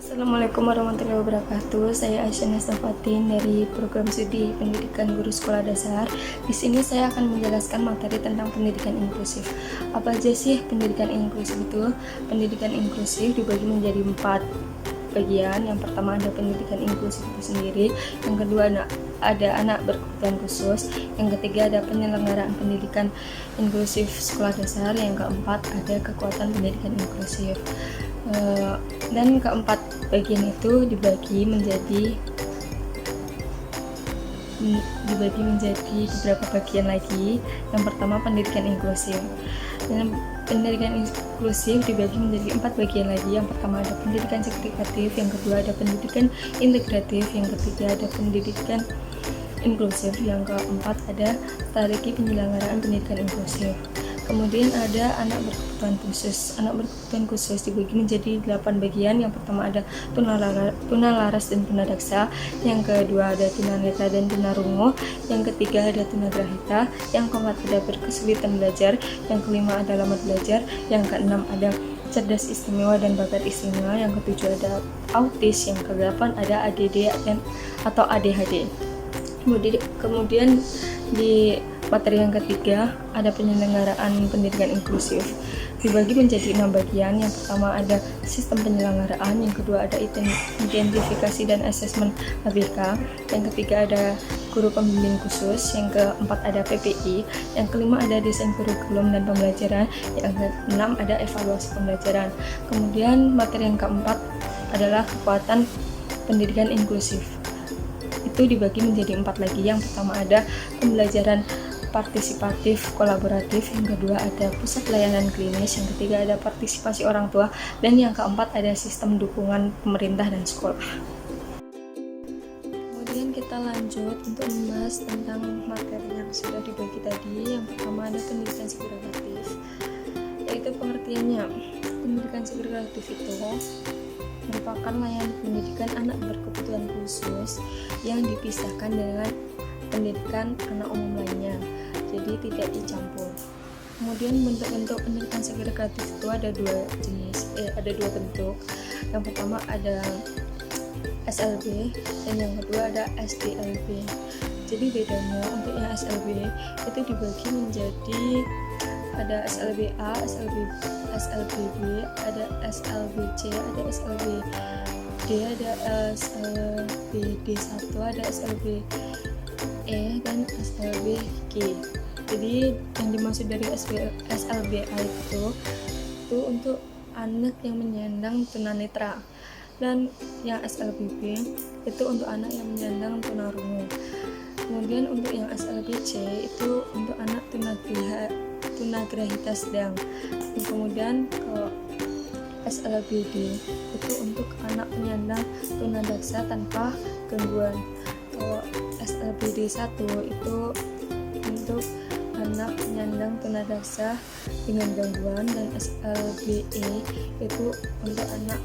Assalamualaikum warahmatullahi wabarakatuh. Saya Aisyah Nastafatin dari program studi pendidikan guru sekolah dasar. Di sini saya akan menjelaskan materi tentang pendidikan inklusif. Apa aja sih pendidikan inklusif itu? Pendidikan inklusif dibagi menjadi 4 bagian. Yang pertama ada pendidikan inklusif itu sendiri, yang kedua ada anak berkebutuhan khusus, yang ketiga ada penyelenggaraan pendidikan inklusif sekolah dasar, yang keempat ada kekuatan pendidikan inklusif. Dan keempat bagian itu dibagi menjadi beberapa bagian lagi. Yang pertama pendidikan inklusif. Dan pendidikan inklusif dibagi menjadi 4 bagian lagi. Yang pertama ada pendidikan segregatif, yang kedua ada pendidikan integratif, yang ketiga ada pendidikan inklusif, yang keempat ada strategi penyelenggaraan pendidikan inklusif. Kemudian ada anak berkebutuhan khusus. Anak berkebutuhan khusus dibagi menjadi 8 bagian. Yang pertama ada tunalaras dan tunadaksa, yang kedua ada tunanetra dan tunarungu, yang ketiga ada tunagrahita, yang keempat ada berkesulitan belajar, yang kelima ada lambat belajar, yang keenam ada cerdas istimewa dan bakat istimewa, yang ketujuh ada autis, yang kedelapan ada ADD atau ADHD. Kemudian di materi yang ketiga ada penyelenggaraan pendidikan inklusif, dibagi menjadi 6 bagian. Yang pertama ada sistem penyelenggaraan, yang kedua ada identifikasi dan asesmen ABK, yang ketiga ada guru pembimbing khusus, yang keempat ada PPI, yang kelima ada desain kurikulum dan pembelajaran, yang keenam ada evaluasi pembelajaran. Kemudian materi yang keempat adalah kekuatan pendidikan inklusif. Itu dibagi menjadi 4 lagi. Yang pertama ada pembelajaran partisipatif kolaboratif, yang kedua ada pusat layanan klinis, yang ketiga ada partisipasi orang tua, dan yang keempat ada sistem dukungan pemerintah dan sekolah. Kemudian kita lanjut untuk membahas tentang materi yang sudah dibagi tadi. Yang pertama ada pendidikan segregatif, yaitu pengertiannya pendidikan segregatif itu merupakan layanan pendidikan anak berkebutuhan khusus yang dipisahkan dengan pendidikan anak umum lainnya, jadi tidak dicampur. Kemudian bentuk-bentuk pendidikan segregatif itu ada dua bentuk. Yang pertama ada SLB dan yang kedua ada SDLB. Jadi bedanya untuk yang SLB itu dibagi menjadi ada SLBA, SLBB, ada SLBC, ada SLBD, ada SLBD1, ada SLBE dan SLBG. Jadi yang dimaksud dari SLBA itu untuk anak yang menyandang tunanetra, dan yang SLBB itu untuk anak yang menyandang tunarungu. Kemudian untuk yang SLBC itu untuk anak tunagrahita sedang. Kemudian ke SLBD itu untuk anak penyandang tunadaksa tanpa gangguan. Kalau SLBD 1 itu untuk anak penyandang tunadaksa dengan gangguan, dan SLBE itu untuk anak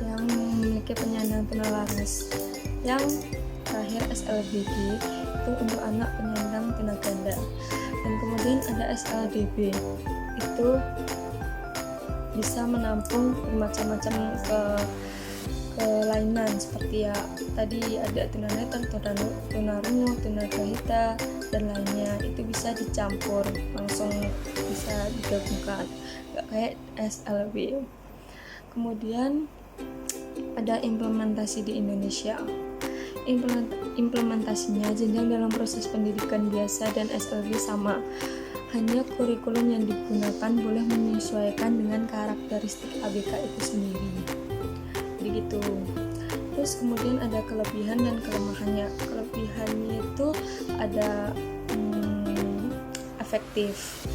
yang memiliki penyandang tunalaras. Yang terakhir SLBD itu untuk anak penyandang tunaganda. Dan kemudian ada SLDB, itu bisa menampung bermacam-macam kelainan seperti ya tadi ada tunanetra, tunarungu, tunagrahita dan lainnya. Itu bisa dicampur, langsung bisa digabungkan, nggak kayak SLB. Kemudian ada implementasi di Indonesia. Implementasinya jenjang dalam proses pendidikan biasa dan SLB sama, hanya kurikulum yang digunakan boleh menyesuaikan dengan karakteristik ABK itu sendiri. Begitu. Terus kemudian ada kelebihan dan kelemahannya. Kelebihannya itu ada efektif,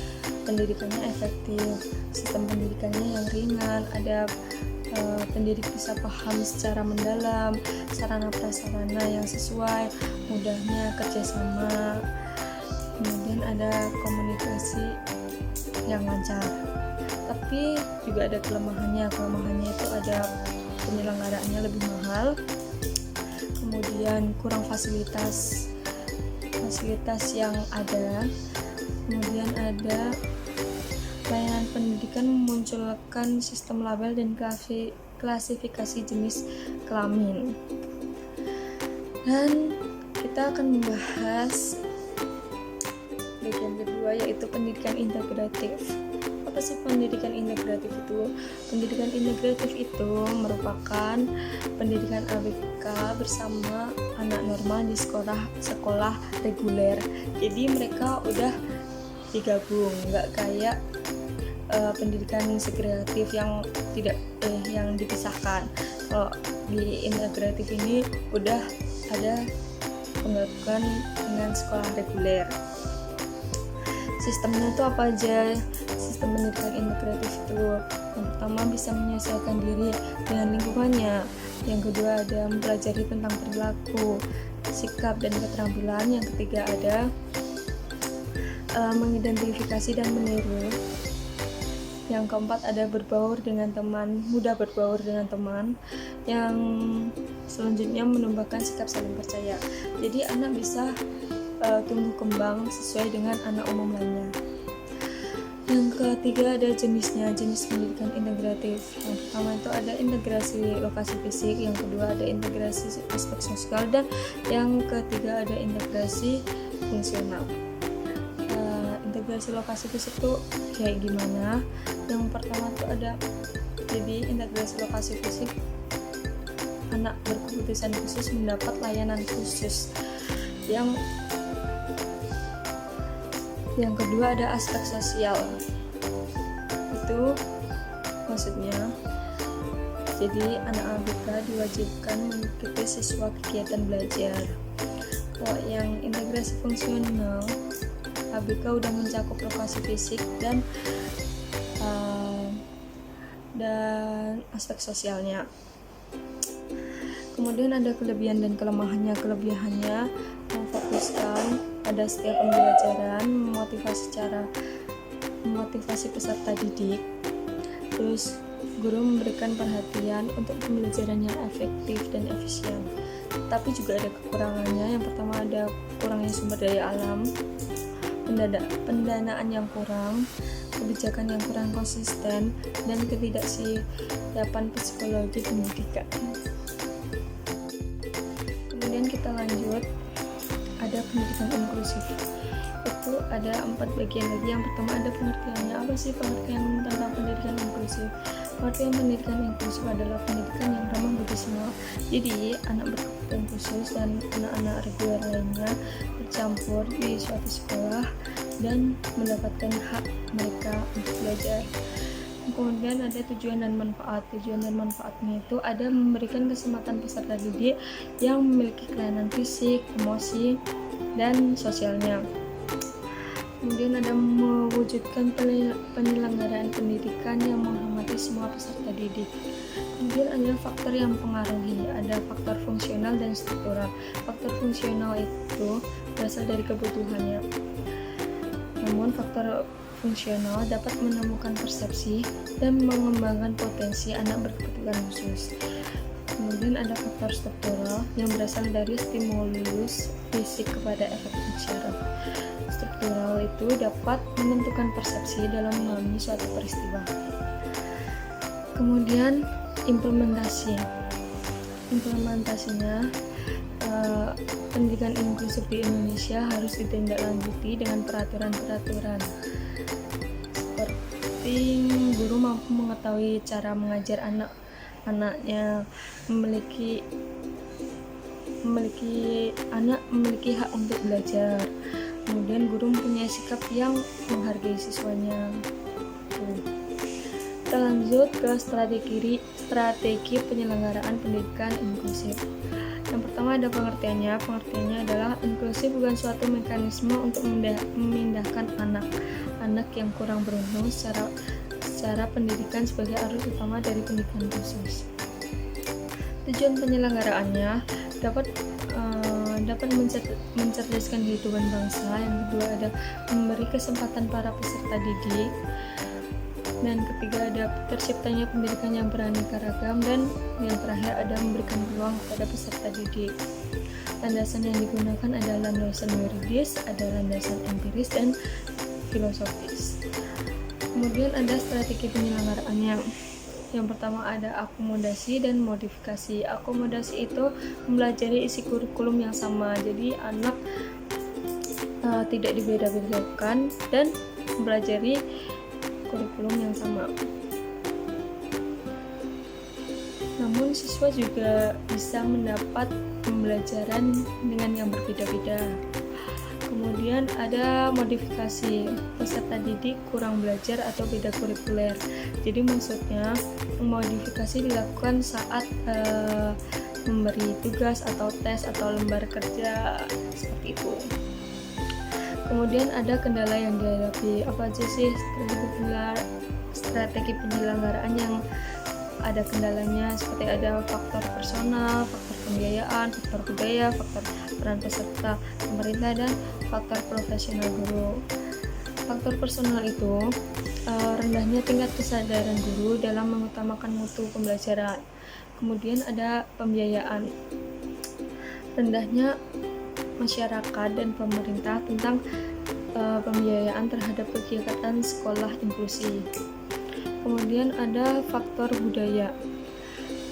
pendidikannya efektif, sistem pendidikannya yang ringan, ada pendidik bisa paham secara mendalam, sarana prasarana yang sesuai, mudahnya kerjasama, kemudian ada komunikasi yang lancar. Tapi juga ada kelemahannya itu ada penyelenggaraannya lebih mahal, kemudian kurang fasilitas yang ada, kemudian ada layanan pendidikan memunculkan sistem label dan klasifikasi jenis kelamin. Dan kita akan membahas bagian kedua, yaitu pendidikan integratif. Apa sih pendidikan integratif itu? Pendidikan integratif itu merupakan pendidikan ABK bersama anak normal di sekolah reguler. Jadi mereka udah digabung, nggak kayak pendidikan segregatif yang yang dipisahkan. Kalau di integratif ini udah ada penggabungan dengan sekolah reguler. Sistemnya itu apa aja? Sistem pendidikan integratif itu yang pertama bisa menyesuaikan diri dengan lingkungannya, yang kedua ada mempelajari tentang perilaku, sikap, dan keterampilan, yang ketiga ada mengidentifikasi dan meniru, yang keempat ada mudah berbaur dengan teman, yang selanjutnya menumbuhkan sikap saling percaya. Jadi anak bisa tumbuh kembang sesuai dengan anak umum lainnya. Yang ketiga ada jenisnya, jenis pendidikan integratif. Yang pertama itu ada integrasi lokasi fisik, yang kedua ada integrasi aspek sosial, dan yang ketiga ada integrasi fungsional. Integrasi lokasi fisik itu kayak gimana? Yang pertama itu ada, jadi integrasi lokasi fisik, anak berkebutuhan khusus mendapat layanan khusus. Yang kedua ada aspek sosial. Itu maksudnya jadi anak ABK diwajibkan mengikuti siswa kegiatan belajar. Yang integrasi fungsional, ABK udah mencakup lokasi fisik dan aspek sosialnya. Kemudian ada kelebihan dan kelemahannya. Kelebihannya memfokuskan pada setiap pembelajaran, memotivasi peserta didik, terus guru memberikan perhatian untuk pembelajaran yang efektif dan efisien. Tapi juga ada kekurangannya. Yang pertama ada kurangnya sumber daya alam, pendanaan yang kurang, kebijakan yang kurang konsisten, dan ketidaksiapan psikologi pendidikan. Kemudian kita lanjut, ada pendidikan inklusif. Itu ada 4 bagian lagi. Yang pertama ada pengertiannya. Apa sih pengertian tentang pendidikan inklusif? Pengertian pendidikan inklusif adalah pendidikan yang ramah bagi semua. Jadi anak berkebutuhan khusus dan anak-anak reguler lainnya bercampur di suatu sekolah dan mendapatkan hak mereka untuk belajar. Kemudian ada tujuan dan manfaat. Tujuan dan manfaatnya itu ada memberikan kesempatan peserta didik yang memiliki kelainan fisik, emosi, dan sosialnya. Kemudian ada mewujudkan penyelenggaraan pendidikan yang menghormati semua peserta didik. Kemudian ada faktor yang mempengaruhi, ada faktor fungsional dan struktural. Faktor fungsional itu berasal dari kebutuhannya. Namun faktor fungsional dapat menemukan persepsi dan mengembangkan potensi anak berkebutuhan khusus. Kemudian ada faktor struktural yang berasal dari stimulus fisik kepada efek syarat. Struktural itu dapat menentukan persepsi dalam memahami suatu peristiwa. Kemudian implementasinya, pendidikan inklusif di Indonesia harus ditindaklanjuti dengan peraturan-peraturan seperti guru mampu mengetahui cara mengajar anaknya, memiliki hak untuk belajar. Kemudian guru mempunyai sikap yang menghargai siswanya. Kita lanjut ke strategi penyelenggaraan pendidikan inklusif. Yang pertama ada pengertiannya. Pengertiannya adalah inklusif bukan suatu mekanisme untuk memindahkan anak yang kurang beruntung secara pendidikan sebagai arus utama dari pendidikan khusus. Tujuan penyelenggaraannya dapat mencerdaskan kehidupan bangsa. Yang kedua ada memberi kesempatan para peserta didik, dan ketiga ada terciptanya pendidikan yang beraneka ragam, dan yang terakhir ada memberikan peluang kepada peserta didik. Landasan yang digunakan adalah landasan yuridis, ada landasan empiris, dan filosofis. Kemudian ada strategi penyelenggaraannya. Yang pertama ada akomodasi dan modifikasi. Akomodasi itu mempelajari isi kurikulum yang sama, jadi anak tidak dibeda-bedakan dan mempelajari kurikulum yang sama. Namun siswa juga bisa mendapat pembelajaran dengan yang berbeda-beda. Kemudian ada modifikasi, peserta didik kurang belajar atau beda kurikuler. Jadi maksudnya modifikasi dilakukan saat memberi tugas atau tes atau lembar kerja seperti itu. Kemudian ada kendala yang dihadapi. Apa aja sih strategi penyelenggaraan yang ada kendalanya? Seperti ada faktor personal, faktor pembiayaan, faktor budaya, faktor peran peserta, pemerintah, dan faktor profesional guru. Faktor personal itu rendahnya tingkat kesadaran guru dalam mengutamakan mutu pembelajaran. Kemudian ada pembiayaan, rendahnya masyarakat dan pemerintah tentang pembiayaan terhadap kegiatan sekolah inklusi. Kemudian ada faktor budaya.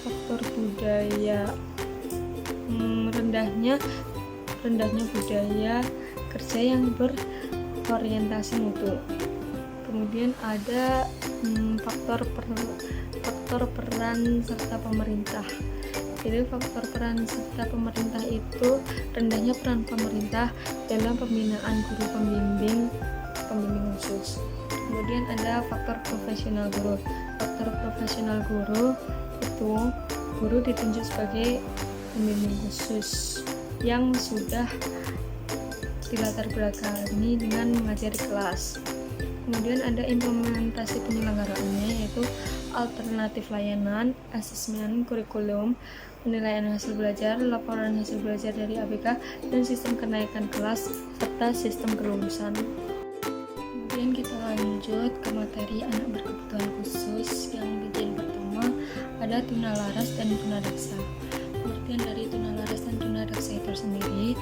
Faktor budaya, rendahnya budaya kerja yang berorientasi mutu. Kemudian ada faktor peran serta pemerintah. Jadi faktor peran serta pemerintah itu rendahnya peran pemerintah dalam pembinaan guru pembimbing khusus. Kemudian ada faktor profesional guru. Faktor profesional guru itu guru ditunjuk sebagai pembimbing khusus yang sudah dilatar belakangi dengan mengajari kelas. Kemudian ada implementasi penyelenggaraannya, yaitu alternatif layanan, asesmen kurikulum, penilaian hasil belajar, laporan hasil belajar dari ABK, dan sistem kenaikan kelas serta sistem kelulusan. Kemudian kita lanjut ke materi anak berkebutuhan khusus. Yang bagian pertama ada tunalaras dan tunadaksa. Pengertian dari tunalaras dan tunadaksa itu sendiri,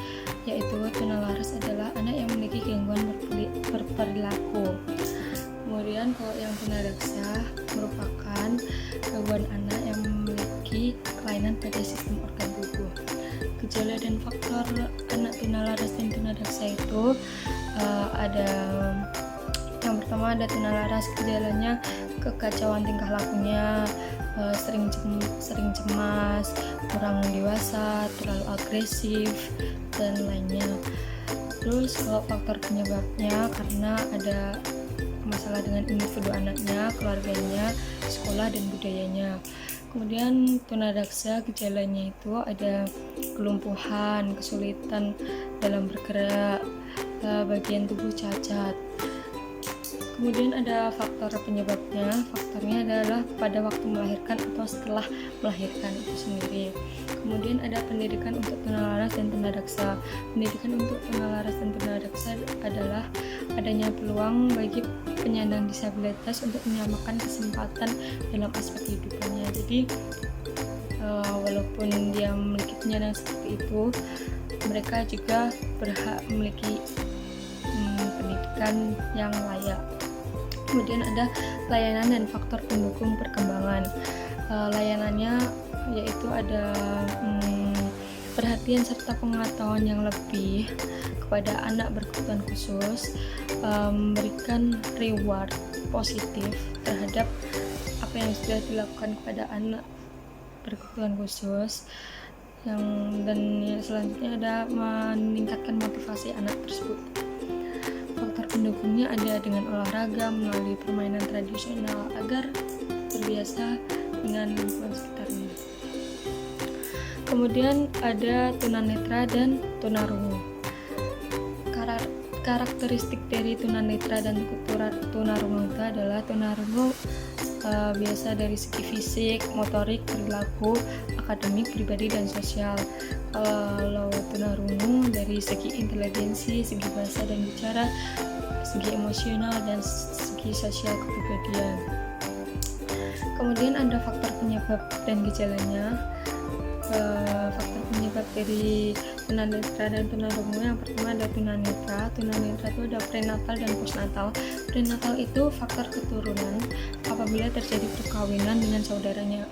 yaitu tunalaras adalah anak yang memiliki gangguan berperilaku. Kemudian kalau yang tunadaksa merupakan gangguan anak yang memiliki kelainan pada sistem organ tubuh. Gejala dan faktor anak tunalaras dan tunadaksa itu ada, yang pertama ada tunalaras, gejalanya kekacauan tingkah lakunya, sering cemas, kurang dewasa, terlalu agresif, dan lainnya. Terus kalau faktor penyebabnya karena ada masalah dengan individu anaknya, keluarganya, sekolah, dan budayanya. Kemudian tunadaksa gejalanya itu ada kelumpuhan, kesulitan dalam bergerak, bagian tubuh cacat. Kemudian ada faktor penyebabnya. Faktornya adalah pada waktu melahirkan atau setelah melahirkan itu sendiri. Kemudian ada pendidikan untuk tunalaras dan tunadaksa. Pendidikan untuk tunalaras dan tunadaksa adalah adanya peluang bagi penyandang disabilitas untuk menyamakan kesempatan dalam aspek hidupnya. Jadi walaupun dia memiliki penyandang seperti itu, mereka juga berhak memiliki pendidikan yang layak. Kemudian ada layanan dan faktor pendukung perkembangan. Layanannya yaitu ada perhatian serta pengetahuan yang lebih kepada anak berkebutuhan khusus, memberikan reward positif terhadap apa yang sudah dilakukan kepada anak berkebutuhan khusus, dan selanjutnya ada meningkatkan motivasi anak tersebut. Faktor pendukungnya ada dengan olahraga melalui permainan tradisional agar terbiasa dengan lingkungan sekitarnya. Kemudian ada tunanetra dan tunarungu. Karakteristik dari tunanetra dan tunarungu itu adalah tunarungu biasa dari segi fisik, motorik, perilaku, akademik, pribadi, dan sosial. Kalau tunarungu dari segi inteligensi, segi bahasa dan bicara, segi emosional, dan segi sosial kepribadian. Kemudian ada faktor penyebab dan gejalanya. Faktor penyebab dari tunanetra dan tunarungu, yang pertama ada tunanetra. Tunanetra itu ada prenatal dan postnatal. Prenatal itu faktor keturunan apabila terjadi perkawinan dengan saudaranya.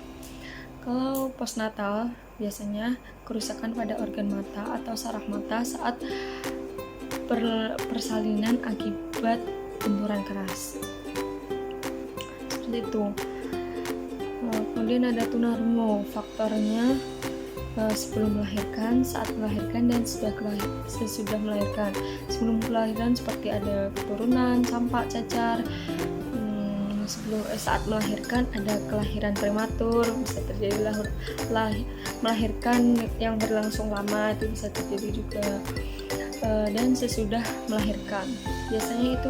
Kalau postnatal biasanya kerusakan pada organ mata atau saraf mata saat persalinan akibat benturan keras. Seperti itu. Kemudian ada tunarungu, faktornya sebelum melahirkan, saat melahirkan, dan sesudah melahirkan. Sebelum melahirkan seperti ada keturunan, campak, cacar. Saat melahirkan ada kelahiran prematur, bisa terjadi melahirkan yang berlangsung lama, itu bisa terjadi juga. Dan sesudah melahirkan biasanya itu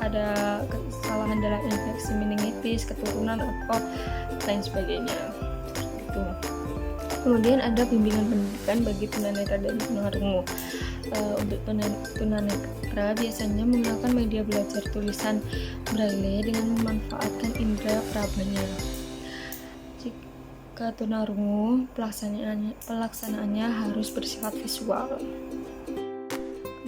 ada kesalahan dalam infeksi meningitis, keturunan atau lain sebagainya. Itu. Kemudian ada bimbingan pendidikan bagi tunanetra dan tunarungu. Untuk tunanetra biasanya menggunakan media belajar tulisan braille dengan memanfaatkan indera perabanya. Jika tunarungu, pelaksanaannya harus bersifat visual.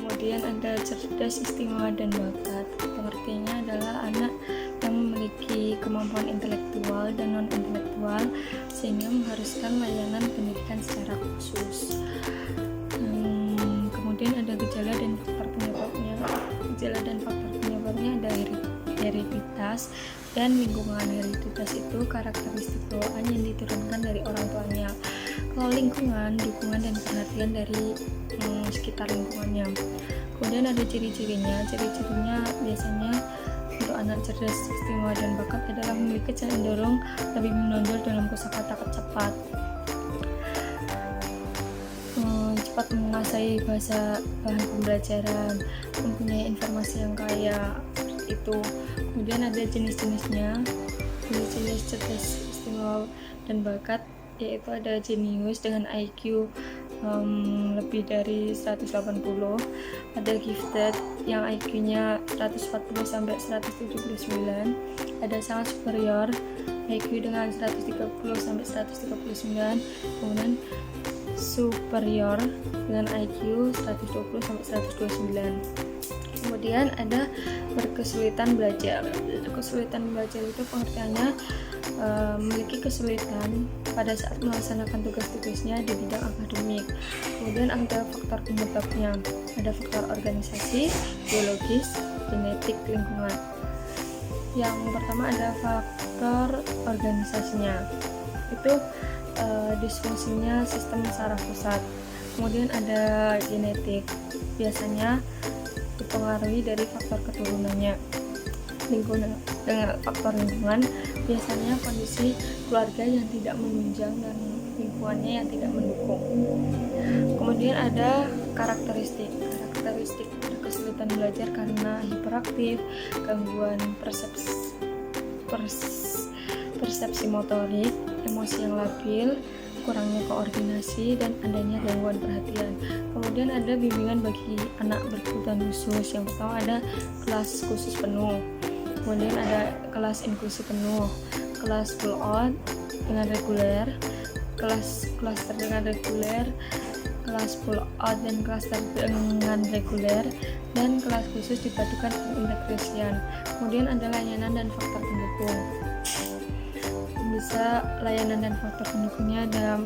Kemudian ada cerdas, istimewa, dan bakat. Pengertiannya adalah anak yang memiliki kemampuan intelektual dan non-intelektual sehingga mengharuskan layanan pendidikan secara khusus. Kemudian ada gejala dan faktor penyebabnya. Gejala dan faktor penyebabnya ada hereditas dan lingkungan. Hereditas itu karakteristik bawaan yang diturunkan dari orang tuanya. Kalau lingkungan, dukungan dan perhatian dari sekitar lingkungannya. Kemudian ada ciri-cirinya. Ciri-cirinya biasanya untuk anak cerdas, istimewa, dan bakat adalah memiliki cenderung lebih menonjol dalam kosakata cepat, cepat menguasai bahan pembelajaran, mempunyai informasi yang kaya, itu. Kemudian ada jenis-jenisnya. Jenis-jenis cerdas, istimewa, dan bakat yaitu ada jenius dengan IQ lebih dari 180, ada gifted yang IQ-nya 140 sampai 179, ada sangat superior IQ dengan 130 sampai 139, kemudian superior dengan IQ 120 sampai 129. Kemudian ada berkesulitan belajar. Kesulitan belajar itu pengertiannya memiliki kesulitan pada saat melaksanakan tugas-tugasnya di bidang akademik. Kemudian ada faktor penyebabnya, ada faktor organisasi, biologis, genetik, lingkungan. Yang pertama ada faktor organisasinya, itu disfungsinya sistem saraf pusat. Kemudian ada genetik, biasanya dipengaruhi dari faktor keturunannya. Lingkungan, dengan faktor lingkungan biasanya kondisi keluarga yang tidak menunjang dan lingkungannya yang tidak mendukung. Kemudian ada karakteristik kesulitan belajar karena hiperaktif, gangguan persepsi motorik, emosi yang labil, kurangnya koordinasi, dan adanya gangguan perhatian. Kemudian ada bimbingan bagi anak berkebutuhan khusus. Yang pertama ada kelas khusus penuh, kemudian ada kelas inklusi penuh, kelas full out dengan reguler, kelas cluster dengan reguler, kelas full out dan cluster dengan reguler, dan kelas khusus dipadukan integrasian. Kemudian ada layanan dan faktor pendukung. Bisa layanan dan faktor pendukungnya ada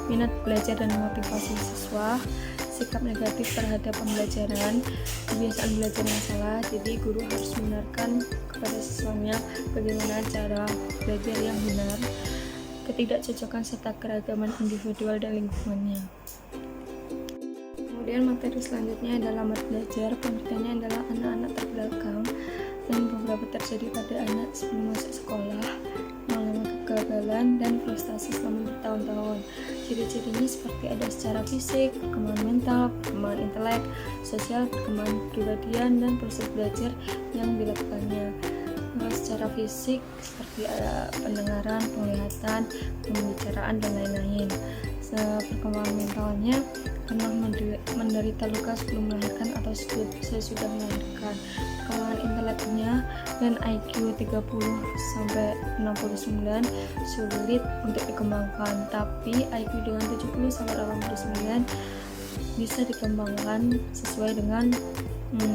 minat belajar dan motivasi siswa, sikap negatif terhadap pembelajaran, kebiasaan belajar yang salah. Jadi guru harus membenarkan kepada siswanya bagaimana cara belajar yang benar, ketidakcocokan serta keragaman individual dan lingkungannya. Kemudian materi selanjutnya adalah lambat belajar. Pengertiannya adalah anak-anak terbelakang yang beberapa terjadi pada anak sebelum masuk sekolah, mengalami kegagalan dan frustasi selama bertahun-tahun. Ciri-cirinya seperti ada secara fisik, perkembangan mental, perkembangan intelek, sosial, perkembangan kepribadian, dan proses belajar yang dilakukannya. secara fisik seperti pendengaran, penglihatan, pembicaraan dan lain-lain. Perkembangan mentalnya karena menderita luka sebelum melahirkan atau sesudah melahirkan. Perkembangan inteleknya dan IQ 30 sampai 69 sulit untuk dikembangkan, tapi IQ dengan 70 sampai 89 bisa dikembangkan sesuai dengan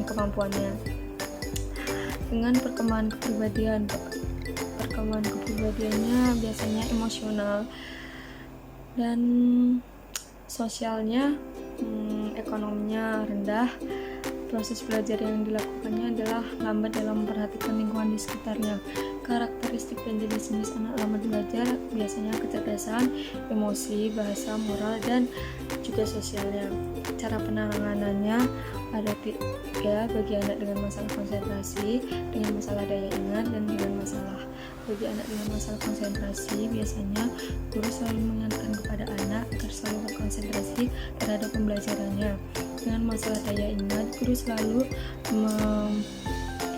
kemampuannya. Dengan perkembangan kepribadiannya biasanya emosional dan sosialnya, ekonominya rendah. Proses belajar yang dilakukannya adalah lambat dalam memperhatikan lingkungan di sekitarnya. Karakteristik dan jenis-jenis anak lambat belajar biasanya kecerdasan, emosi, bahasa, moral, dan juga sosialnya. Cara penanganannya ada 3 bagi anak dengan masalah konsentrasi, dengan masalah daya ingat, dan dengan masalah. Bagi anak dengan masalah konsentrasi, biasanya guru selalu mengingatkan kepada anak agar selalu berkonsentrasi terhadap pembelajarannya. Dengan masalah daya ingat, guru selalu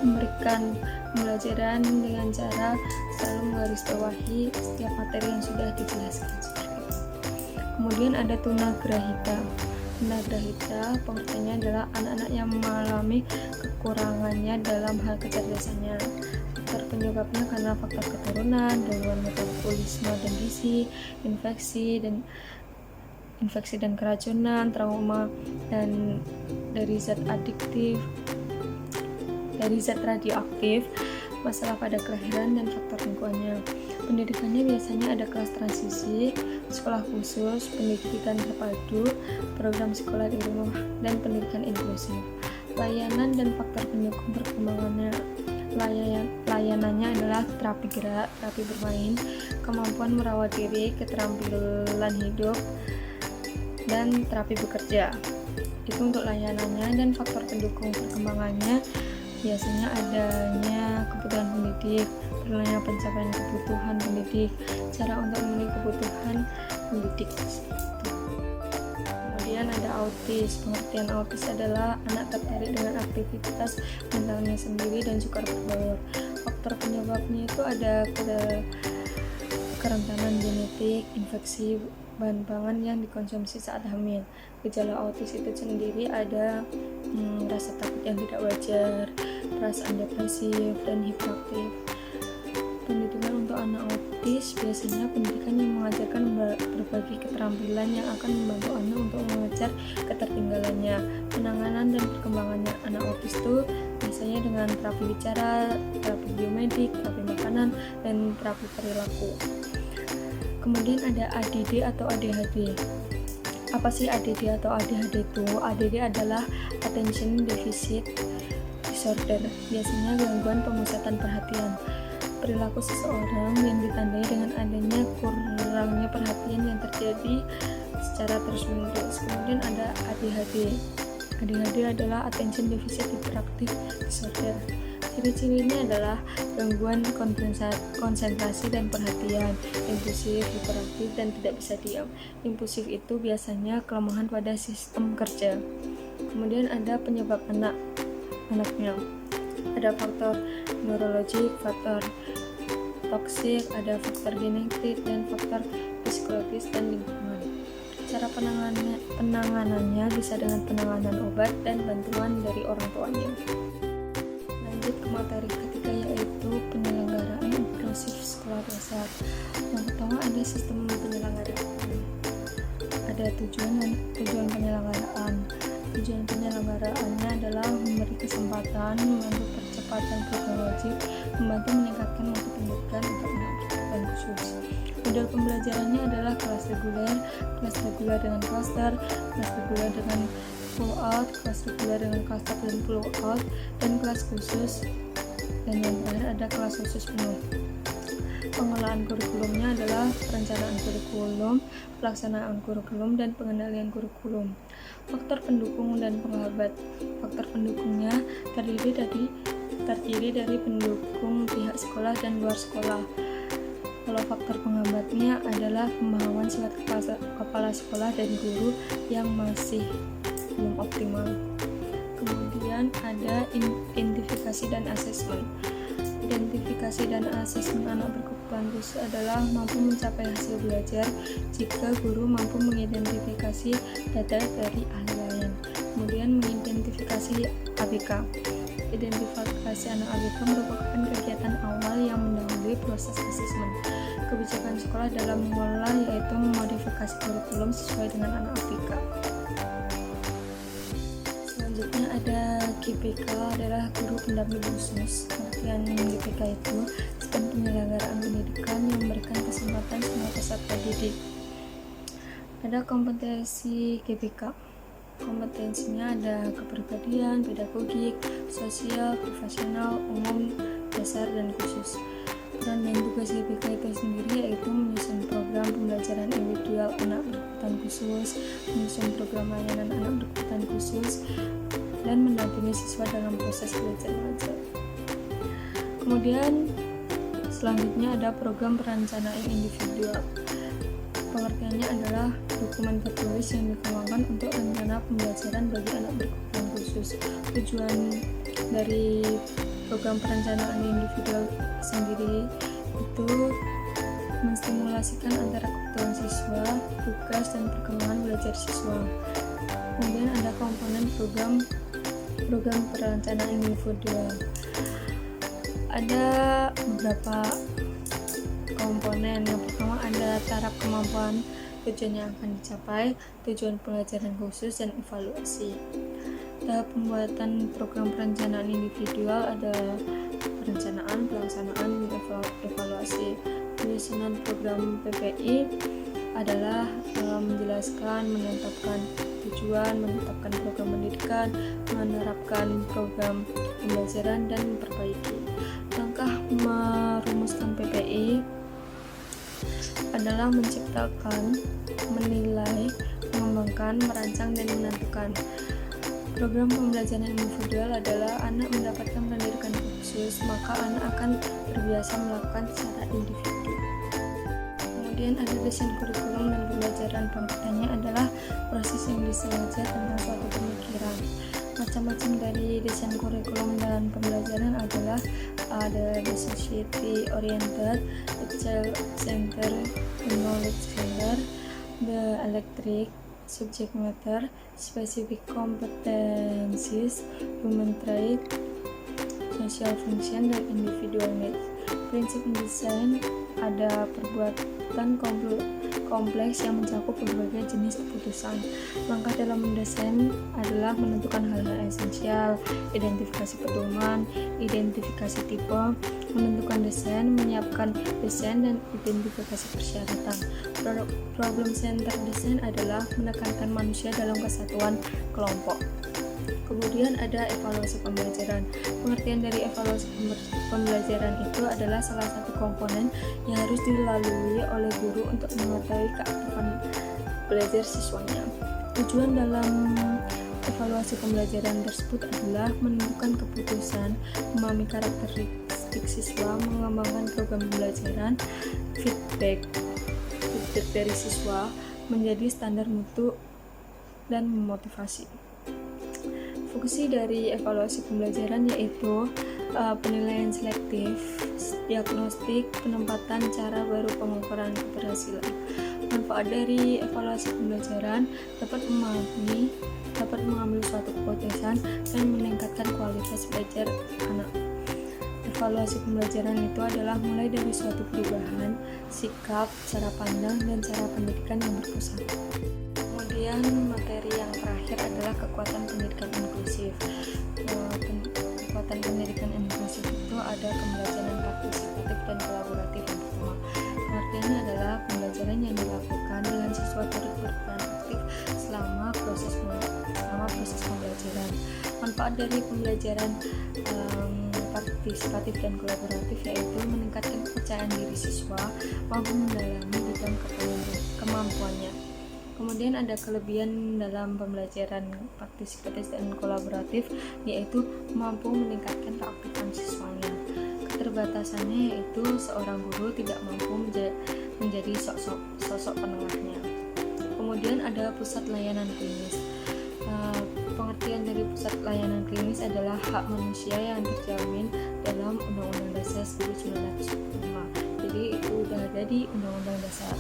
memberikan pembelajaran dengan cara selalu menggarisbawahi setiap materi yang sudah dijelaskan. Kemudian ada tunagrahita. Tunagrahita pengertiannya adalah anak-anak yang mengalami kekurangannya dalam hal kecerdasannya. Faktor penyebabnya karena faktor keturunan, gangguan metabolisme dan gizi, infeksi dan keracunan, trauma dan dari zat radioaktif, masalah pada kelahiran dan faktor lingkungannya. Pendidikannya biasanya ada kelas transisi, sekolah khusus, pendidikan terpadu, program sekolah di rumah, dan pendidikan inklusif. Layanan dan faktor pendukung perkembangannya. Layanannya adalah terapi gerak, terapi bermain, kemampuan merawat diri, keterampilan hidup, dan terapi bekerja. Itu untuk layanannya. Dan faktor pendukung perkembangannya biasanya adanya kebutuhan pendidik, perlunya pencapaian kebutuhan pendidik, cara untuk memenuhi kebutuhan pendidik. Kemudian ada autis. Pengertian autis adalah anak tertarik dengan aktivitas mentalnya sendiri dan suka berbaur. Faktor penyebabnya itu ada kerentanan genetik, infeksi bahan pangan yang dikonsumsi saat hamil. Gejala autis itu sendiri ada rasa takut yang tidak wajar, perasaan depresif, dan hiperaktif. Pendidikan untuk anak autis biasanya pendidikan yang mengajarkan berbagai keterampilan yang akan membantu anak untuk mengejar ketertinggalannya. Penanganan dan perkembangannya anak autis itu biasanya dengan terapi bicara, terapi biomedik, terapi makanan, dan terapi perilaku. Kemudian ada ADD atau ADHD. Apa sih ADD atau ADHD itu? ADD adalah Attention Deficit Disorder, biasanya gangguan pemusatan perhatian. Perilaku seseorang yang ditandai dengan adanya kurangnya perhatian yang terjadi secara terus-menerus. Kemudian ada ADHD. ADHD adalah Attention Deficit Hyperactive Disorder. Ciri-cirinya adalah gangguan konsentrasi dan perhatian, impulsif, hiperaktif, dan tidak bisa diam. Impulsif itu biasanya kelemahan pada sistem kerja. Kemudian ada penyebab anaknya. Ada faktor neurologik, faktor toksik, ada faktor genetik, dan faktor psikologis dan lingkungan. Cara penanganannya bisa dengan penanganan obat dan bantuan dari orang tuanya. Lanjut ke materi ketiga, yaitu penyelenggaraan inklusif sekolah dasar. Yang pertama ada sistem penyelenggaraan. Ada tujuan penyelenggaraan. Tujuan penyelenggaraannya adalah memberi kesempatan, membantu percepatan program wajib, membantu meningkatkan mutu pendidikan untuk anak berkebutuhan khusus. Model pembelajarannya adalah kelas reguler dengan klaster, kelas reguler dengan pull out, kelas reguler dengan klaster dan pull out, dan kelas khusus, dan yang terakhir ada kelas khusus penuh. Pengelolaan kurikulumnya adalah perencanaan kurikulum, pelaksanaan kurikulum, dan pengendalian kurikulum. Faktor pendukung dan penghambat. Faktor pendukungnya terdiri dari pendukung pihak sekolah dan luar sekolah. Kalau faktor penghambatnya adalah pemahaman sifat kepala sekolah dan guru yang masih belum optimal. Kemudian ada identifikasi dan asesmen. Identifikasi dan asesmen anak berkebutuhan khusus adalah mampu mencapai hasil belajar jika guru mampu mengidentifikasi data dari ahli lain. Kemudian mengidentifikasi ABK. Identifikasi anak ABK merupakan kegiatan awal yang mendahului proses asesmen. Kebijakan sekolah dalam mengelola yaitu memodifikasi kurikulum sesuai dengan anak ABK. Selanjutnya ada GPK adalah guru pendamping khusus. Pengertian GPK itu sistem penyelenggaraan pendidikan yang memberikan kesempatan semua peserta didik. Ada kompetensi GPK. Kompetensinya ada kepribadian, pedagogik, sosial, profesional, umum, dasar, dan khusus. Peran dan tugas GPK itu sendiri yaitu menyusun program pembelajaran individual anak berkebutuhan khusus, menyusun program layanan anak berkebutuhan khusus, dan mendampingi siswa dalam proses belajar mengajar. Kemudian selanjutnya ada program perencanaan individual. Pengertiannya adalah dokumen tertulis yang dikembangkan untuk rencana pembelajaran bagi anak berkebutuhan khusus. Tujuan dari program perencanaan individual sendiri itu menstimulasikan antara kebutuhan siswa, tugas, dan perkembangan belajar siswa. Kemudian ada komponen program perencanaan individual. Ada beberapa komponen. Yang pertama ada taraf kemampuan, tujuan yang akan dicapai, tujuan pelajaran khusus, dan evaluasi. Tahap pembuatan program perencanaan individual ada perencanaan, pelaksanaan, dan evaluasi. Penyusunan program PPI adalah menjelaskan, menetapkan tujuan, menetapkan program pendidikan, menerapkan program pembelajaran, dan memperbaiki. Langkah merumuskan PPI adalah menciptakan, menilai, mengembangkan, merancang, dan menentukan. Program pembelajaran individual adalah anak mendapatkan pendidikan khusus, maka anak akan terbiasa melakukan secara individu. Kemudian ada desain kurikulum dan pembelajaran. Pengertiannya adalah proses yang disengaja tentang suatu pemikiran. Macam-macam dari desain kurikulum dan pembelajaran adalah ada the society oriented, the child center, the knowledge center, the electric, subject matter, specific competencies, human trait, social function, dan individual needs. Prinsip desain ada perbuatan kompleks yang mencakup berbagai jenis keputusan. Langkah dalam mendesain adalah menentukan hal-hal esensial, identifikasi pedoman, identifikasi tipe, menentukan desain, menyiapkan desain, dan identifikasi persyaratan. Problem center desain adalah menekankan manusia dalam kesatuan kelompok. Kemudian ada evaluasi pembelajaran. Pengertian dari evaluasi pembelajaran itu adalah salah satu komponen yang harus dilalui oleh guru untuk mengetahui keaktifan belajar siswanya. Tujuan dalam evaluasi pembelajaran tersebut adalah menentukan keputusan, memahami karakteristik siswa, mengembangkan program pembelajaran, feedback dari siswa menjadi standar mutu, dan memotivasi. Fungsi dari evaluasi pembelajaran yaitu penilaian selektif, diagnostik, penempatan cara baru pengukuran keberhasilan. Manfaat dari evaluasi pembelajaran dapat mengambil suatu keputusan dan meningkatkan kualitas belajar anak. Evaluasi pembelajaran itu adalah mulai dari suatu perubahan sikap, cara pandang, dan cara pendidikan yang berpusat. Kemudian materi yang terakhir adalah kekuatan pendidikan inklusif. Kekuatan pendidikan inklusif itu ada pembelajaran partisipatif dan kolaboratif yang pertama. Pengertiannya adalah pembelajaran yang dilakukan dengan siswa turut berperan aktif selama proses pembelajaran. Manfaat dari pembelajaran partisipatif dan kolaboratif yaitu meningkatkan kepercayaan diri siswa, mampu mendalami bidang kemampuannya. Kemudian ada kelebihan dalam pembelajaran partisipatif dan kolaboratif yaitu mampu meningkatkan keaktifan siswanya. Keterbatasannya yaitu seorang guru tidak mampu menjadi sosok penengahnya. Kemudian ada pusat layanan klinis. pengertian dari pusat layanan klinis adalah hak manusia yang terjamin dalam Undang-Undang Dasar 1945. Jadi itu udah ada di Undang-Undang Dasar.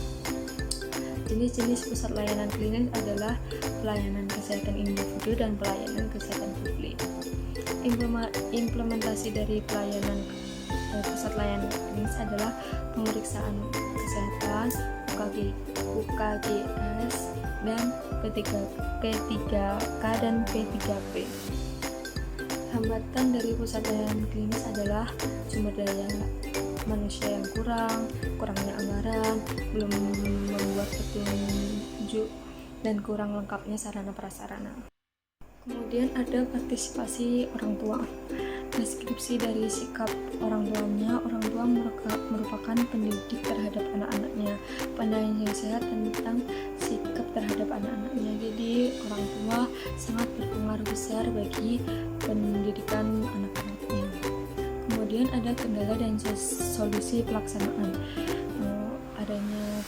Jenis-jenis pusat layanan klinis adalah pelayanan kesehatan individu dan pelayanan kesehatan publik. Implementasi dari pelayanan pusat layanan klinis adalah pemeriksaan kesehatan, UKGS, dan P3K dan P3P. Hambatan dari pusat layanan klinis adalah sumber daya manusia yang kurangnya anggaran, belum membuat petunjuk, dan kurang lengkapnya sarana prasarana. Kemudian ada partisipasi orang tua. Deskripsi dari sikap orang tuanya. Orang tua merupakan pendidik terhadap anak-anaknya. Pandangan yang sehat tentang sikap terhadap anak-anaknya. Jadi orang tua sangat berpengaruh besar bagi pendidikan anak-anaknya. Kemudian ada kendala dan solusi pelaksanaan. Adanya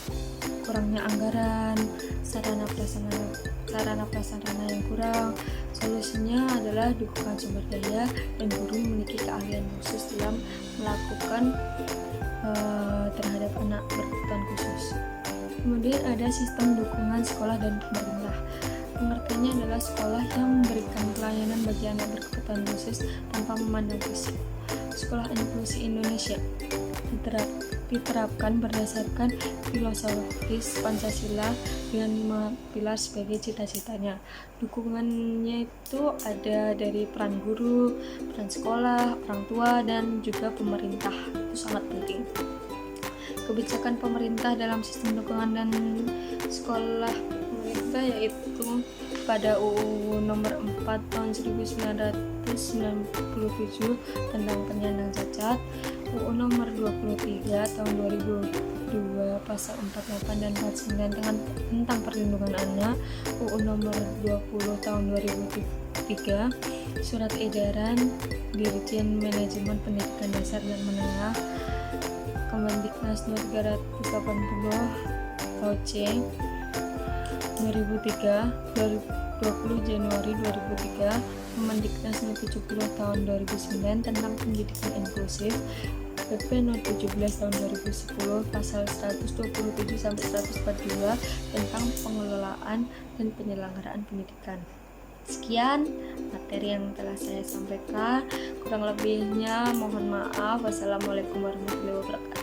kurangnya anggaran, sarana prasarana yang kurang. Solusinya adalah dukungan sumber daya dan guru memiliki keahlian khusus dalam melakukan terhadap anak berkebutuhan khusus. Kemudian ada sistem dukungan sekolah dan pemerintah. Pengertiannya adalah sekolah yang memberikan pelayanan bagi anak berkebutuhan khusus tanpa memandang fisik. Sekolah Inklusi Indonesia diterapkan berdasarkan filosofis Pancasila dengan 5 pilar sebagai cita-citanya. Dukungannya itu ada dari peran guru, peran sekolah, orang tua, dan juga pemerintah. Itu sangat penting. Kebijakan pemerintah dalam sistem dukungan dan sekolah pemerintah yaitu pada UU nomor 4 tahun 1997 tentang penyandang cacat, UU nomor 23 tahun 2002 pasal 48 dan 49 tentang perlindungan anak, UU nomor 20 tahun 2003, Surat Edaran Dirjen Manajemen Pendidikan Dasar dan Menengah, Kemendiknas 380 OC 2003, 20 Januari 2003, Kemendiknas 70 tahun 2009 tentang pendidikan inklusif, PP No 17 tahun 2010 pasal 127 sampai 142 tentang pengelolaan dan penyelenggaraan pendidikan. Sekian materi yang telah saya sampaikan, kurang lebihnya mohon maaf. Wassalamualaikum warahmatullahi wabarakatuh.